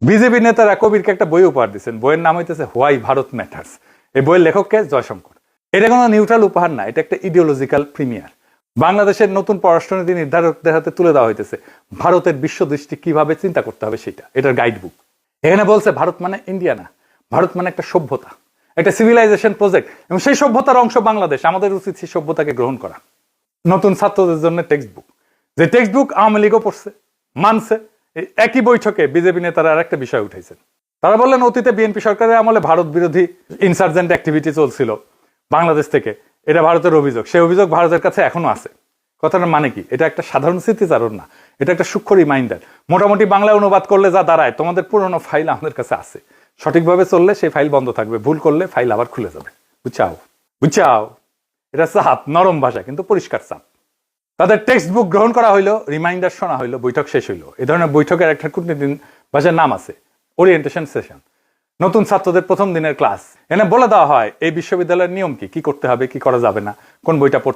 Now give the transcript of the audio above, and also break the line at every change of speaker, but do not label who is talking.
BJP নেতারা কবিরকে একটা বই উপহার দিচ্ছেন, বইয়ের নাম হইতেছে হোয়াই ভারত ম্যাটার্স। এই বইয়ের লেখককে জয়শঙ্কর। এটা কোনো নিউট্রাল উপহার না, এটা একটা ইডিওলজিক্যাল প্রিমিয়ার। বাংলাদেশের নতুন পররাষ্ট্রনীতি নির্ধারকদের হাতে তুলে দেওয়া হইতেছে ভারতের বিশ্বদৃষ্টি কিভাবে চিন্তা করতে হবে সেটা, এটার গাইড বুক। এখানে বলছে ভারত মানে ইন্ডিয়া না, ভারত মানে একটা সভ্যতা, একটা সিভিলাইজেশন প্রজেক্ট, এবং সেই সভ্যতার অংশ বাংলাদেশ। আমাদের উচিত সেই সভ্যতাকে গ্রহণ করা। নতুন ছাত্রদের জন্য টেক্সট বুক, যে টেক্সট বুক আওয়ামী লীগও পড়ছে, মানছে। একই বৈঠকে বিজেপি নেতারা আর একটা বিষয় উঠাইছেন। তারা বললেন অতীতে বিএনপি সরকারের আমলে ভারত বিরোধী ইনসার্জেন্ট অ্যাক্টিভিটি চলছিল বাংলাদেশ থেকে, এটা ভারতের অভিযোগ। সেই অভিযোগ ভারতের কাছে এখনো আছে। কথাটার মানে কি? এটা একটা সাধারণ স্মৃতিচারণ না, এটা একটা সূক্ষ্ম রিমাইন্ডার। মোটামুটি বাংলায় অনুবাদ করলে যা দাঁড়ায়, তোমাদের পুরনো ফাইল আমাদের কাছে আছে, সঠিকভাবে চললে সেই ফাইল বন্ধ থাকবে, ভুল করলে ফাইল আবার খুলে যাবে। বুঝছাও? বুঝছাও? এটা চাপ, নরম ভাষা কিন্তু পরিষ্কার চাপ। তাদের টেক্সট বুক গ্রহণ করা হইলো, রিমাইন্ডার শোনা হইলো, বৈঠক শেষ হইলো। এই ধরনের বৈঠকের একটা কূটনীতি ভাষার নাম আছে ওরিয়েন্টেশন সেশন। নতুন ছাত্রদের প্রথম দিনের ক্লাস, এনে বলে দেওয়া হয় এই বিশ্ববিদ্যালয়ের নিয়ম কি, কি করতে হবে, কি করা যাবে না, কোন বইটা পড়তে